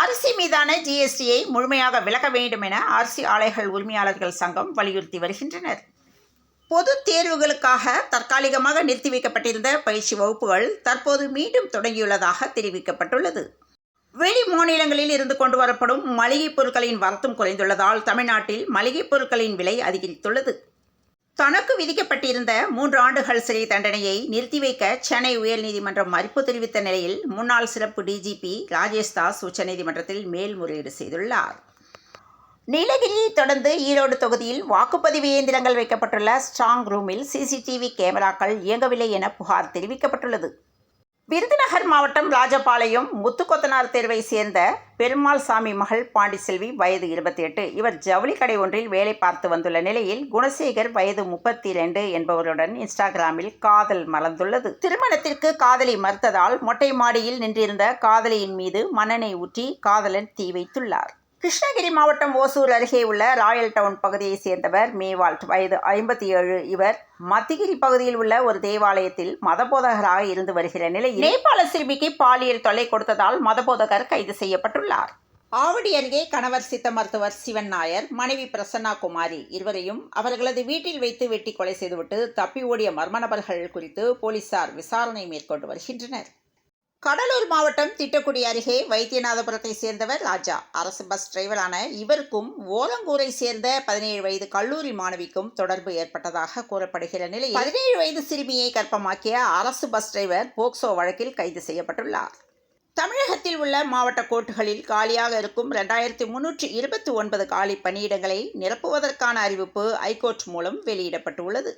அரிசி மீதான ஜிஎஸ்டியை முழுமையாக விலக்க வேண்டும் என அரிசி ஆலைகள் உரிமையாளர்கள் சங்கம் வலியுறுத்தி வருகின்றனர். பொது தேர்வுகளுக்காக தற்காலிகமாக நிறுத்தி வைக்கப்பட்டிருந்த பயிற்சி வகுப்புகள் தற்போது மீண்டும் தொடங்கியுள்ளதாக தெரிவிக்கப்பட்டுள்ளது. வெளி மாநிலங்களில் இருந்து கொண்டு வரப்படும் மளிகைப் பொருட்களின் வரத்தும் குறைந்துள்ளதால் தமிழ்நாட்டில் மளிகைப் பொருட்களின் விலை அதிகரித்துள்ளது. தனக்கு விதிக்கப்பட்டிருந்த 3 ஆண்டுகள் சிறை தண்டனையை நிறுத்தி வைக்க சென்னை உயர்நீதிமன்றம் மறுப்பு தெரிவித்த நிலையில் முன்னாள் சிறப்பு டிஜிபி ராஜேஷ் தாஸ் உச்சநீதிமன்றத்தில் மேல்முறையீடு செய்துள்ளார். நீலகிரியை தொடர்ந்து ஈரோடு தொகுதியில் வாக்குப்பதிவு இயந்திரங்கள் வைக்கப்பட்டுள்ள ஸ்ட்ராங் ரூமில் சிசிடிவி கேமராக்கள் இயங்கவில்லை என புகார் தெரிவிக்கப்பட்டுள்ளது. விருதுநகர் மாவட்டம் ராஜபாளையம் முத்துக்கொத்தனார் தெருவை சேர்ந்த பெருமாள் சாமி மகள் பாண்டிசெல்வி வயது 28. இவர் ஜவுளி கடை ஒன்றில் வேலை பார்த்து வந்துள்ள நிலையில் குணசேகர் வயது 32 என்பவருடன் இன்ஸ்டாகிராமில் காதல் மலர்ந்துள்ளது. திருமணத்திற்கு காதலி மறுத்ததால் மொட்டை மாடியில் நின்றிருந்த காதலியின் மீது மண்ணெண்ணெய் ஊற்றி காதலன் தீ வைத்துள்ளார். கிருஷ்ணகிரி மாவட்டம் ஓசூர் அருகே உள்ள ராயல் டவுன் பகுதியைச் சேர்ந்தவர் மேவால்ட் வயது 57. இவர் மத்திகிரி பகுதியில் உள்ள ஒரு தேவாலயத்தில் மதபோதகராக இருந்து வருகிற நிலையில் நேபாள சிறுமிக்கு பாலியல் தொல்லை கொடுத்ததால் மதபோதகர் கைது செய்யப்பட்டுள்ளார். ஆவடி அருகே கணவர் சித்த மருத்துவர் சிவன் நாயர், மனைவி பிரசன்னா குமாரி இருவரையும் அவர்களது வீட்டில் வைத்து வெட்டி கொலை செய்துவிட்டு தப்பி ஓடிய மர்ம நபர்கள் குறித்து போலீசார் விசாரணை மேற்கொண்டு வருகின்றனர். கடலூர் மாவட்டம் திட்டக்குடி அருகே வைத்தியநாதபுரத்தை சேர்ந்தவர் ராஜா. அரசு பஸ் டிரைவரான இவருக்கும் ஓலங்கூரை சேர்ந்த 17 வயது கல்லூரி மாணவிக்கும் தொடர்பு ஏற்பட்டதாக கூறப்படுகிற நிலையில் 17 வயது சிறுமியை கர்ப்பமாக்கிய அரசு பஸ் டிரைவர் போக்சோ வழக்கில் கைது செய்யப்பட்டுள்ளார். தமிழகத்தில் உள்ள மாவட்ட கோர்ட்டுகளில் காலியாக இருக்கும் 2329 காலி பணியிடங்களை நிரப்புவதற்கான அறிவிப்பு ஐகோர்ட் மூலம் வெளியிடப்பட்டுள்ளது.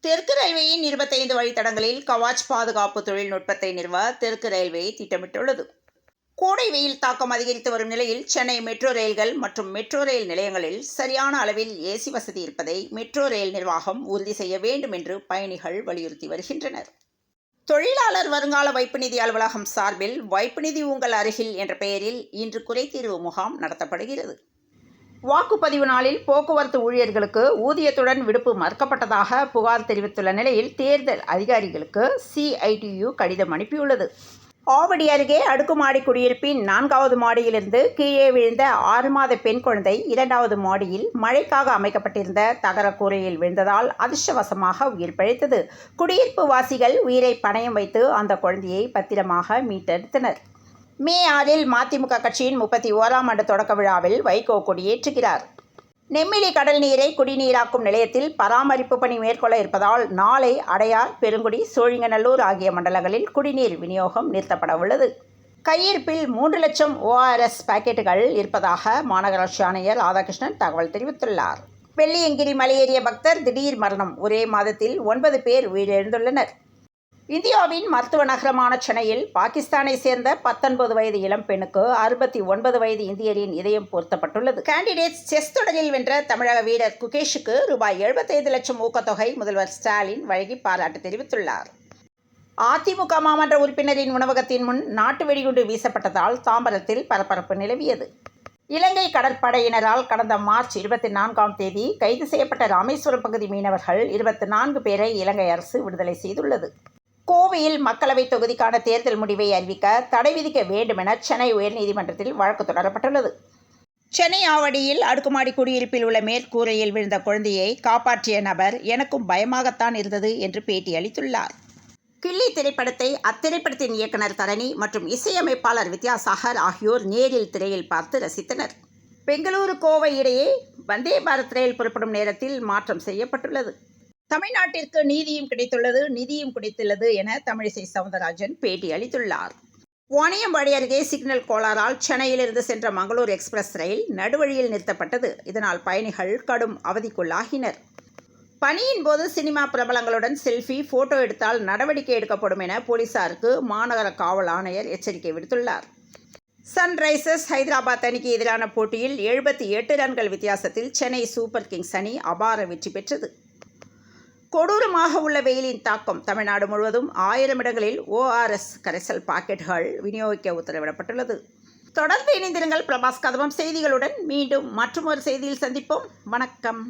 தெற்கு ரயில்வேயின் 25 வழித்தடங்களில் கவாச் பாதுகாப்பு தொழில்நுட்பத்தை நிறுவ தெற்கு ரயில்வே திட்டமிட்டுள்ளது. கோடை வெயில் தாக்கம் அதிகரித்து வரும் நிலையில் சென்னை மெட்ரோ ரயில்கள் மற்றும் மெட்ரோ ரயில் நிலையங்களில் சரியான அளவில் ஏசி வசதி இருப்பதை மெட்ரோ ரயில் நிர்வாகம் உறுதி செய்ய வேண்டும் என்று பயணிகள் வலியுறுத்தி வருகின்றனர். தொழிலாளர் வருங்கால வைப்பு நிதி அலுவலகம் சார்பில் வைப்பு நிதி உங்கள் அருகில் என்ற பெயரில் இன்று குறைதீர்வு முகாம் நடத்தப்படுகிறது. வாக்குப்பதிவு நாளில் போக்குவரத்து ஊழியர்களுக்கு ஊதியத்துடன் விடுப்பு மறுக்கப்பட்டதாக புகார் தெரிவித்துள்ள நிலையில் தேர்தல் அதிகாரிகளுக்கு CITU கடிதம் அனுப்பியுள்ளது. ஆவடி அருகே அடுக்குமாடி குடியிருப்பின் 4வது மாடியிலிருந்து கீழே விழுந்த 6 மாத பெண் குழந்தை 2வது மாடியில் மழைக்காக அமைக்கப்பட்டிருந்த தகர கூரையில் விழுந்ததால் அதிர்ஷ்டவசமாக உயிர் பிழைத்தது. குடியிருப்பு வாசிகள் உயிரை பணயம் வைத்து அந்த குழந்தையை பத்திரமாக மீட்டெடுத்தனர். மே 6 மதிமுக கட்சியின் 31ஆம் ஆண்டு தொடக்க விழாவில் வைகோ கொடியேற்றுகிறார். நெம்மிலி கடல் நீரை குடிநீராக்கும் நிலையத்தில் பராமரிப்பு பணி மேற்கொள்ள இருப்பதால் நாளை அடையார், பெருங்குடி, சோழிங்கநல்லூர் ஆகிய மண்டலங்களில் குடிநீர் விநியோகம் நிறுத்தப்பட உள்ளது. கையிருப்பில் 3 லட்சம் ORS பாக்கெட்டுகள் இருப்பதாக மாநகராட்சி ஆணையர் ராதாகிருஷ்ணன் தகவல் தெரிவித்துள்ளார். வெள்ளியங்கிரி மலையேறிய பக்தர் திடீர் மரணம். ஒரே மாதத்தில் 9 பேர் உயிரிழந்துள்ளனர். இந்தியாவின் மருத்துவ நகரமான சென்னையில் பாகிஸ்தானை சேர்ந்த 19 வயது இளம் பெண்ணுக்கு 69 வயது இந்தியரின் இதயம் பொருத்தப்பட்டுள்ளது. கேண்டிடேட்ஸ் செஸ் தொடரில் வென்ற தமிழக வீரர் குகேஷுக்கு ரூபாய் 75 லட்சம் ஊக்கத்தொகை முதல்வர் ஸ்டாலின் வழங்கி பாராட்டு தெரிவித்துள்ளார். அதிமுக மாமன்ற உறுப்பினரின் உணவகத்தின் முன் நாட்டு வெடிகுண்டு வீசப்பட்டதால் தாம்பரத்தில் பரபரப்பு நிலவியது. இலங்கை கடற்படையினரால் கடந்த மார்ச் 24ஆம் தேதி கைது செய்யப்பட்ட ராமேஸ்வரம் பகுதி மீனவர்கள் 24 பேரை இலங்கை அரசு விடுதலை செய்துள்ளது. கோவையில் மக்களவைத் தொகுதிக்கான தேர்தல் முடிவை அறிவிக்க தடை விதிக்க வேண்டும் என சென்னை உயர்நீதிமன்றத்தில் வழக்கு தொடரப்பட்டுள்ளது. சென்னை ஆவடியில் அடுக்குமாடி குடியிருப்பில் உள்ள மேற்கூரையில் விழுந்த குழந்தையை காப்பாற்றிய நபர் எனக்கும் பயமாகத்தான் இருந்தது என்று பேட்டி அளித்துள்ளார். கில்லி திரைப்படத்தை அத்திரைப்படத்தின் இயக்குனர் தரணி மற்றும் இசையமைப்பாளர் வித்யாசாகர் ஆகியோர் நேரில் திரையில் பார்த்து ரசித்தனர். பெங்களூரு கோவை இடையே வந்தே பாரத் ரயில் புறப்படும் நேரத்தில் மாற்றம் செய்யப்பட்டுள்ளது. தமிழ்நாட்டிற்கு நீதியும் கிடைத்துள்ளது, நிதியும் கிடைத்துள்ளது என தமிழிசை சவுந்தரராஜன் பேட்டி அளித்துள்ளார். வாணியம்பாடி அருகே சிக்னல் கோளாறால் சென்னையிலிருந்து சென்ற மங்களூர் எக்ஸ்பிரஸ் ரயில் நடுவழியில் நிறுத்தப்பட்டது. இதனால் பயணிகள் கடும் அவதிக்குள்ளாகினர். பணியின் போது சினிமா பிரபலங்களுடன் செல்ஃபி, போட்டோ எடுத்தால் நடவடிக்கை எடுக்கப்படும் என போலீசாருக்கு மாநகர காவல் ஆணையர் எச்சரிக்கை விடுத்துள்ளார். சன்ரைசர்ஸ் ஹைதராபாத் அணிக்கு எதிரான போட்டியில் 78 ரன்கள் வித்தியாசத்தில் சென்னை சூப்பர் கிங்ஸ் அணி அபார வெற்றி பெற்றது. கொடூரமாக உள்ள வெயிலின் தாக்கம் தமிழ்நாடு முழுவதும் 1000 இடங்களில் ORS கரைசல் பாக்கெட்டுகள் விநியோகிக்க உத்தரவிடப்பட்டுள்ளது. தொடர்ந்து இணைந்திருங்கள் பிரபாஸ் கதவம் செய்திகளுடன். மீண்டும் மற்றொரு செய்தியில் சந்திப்போம். வணக்கம்.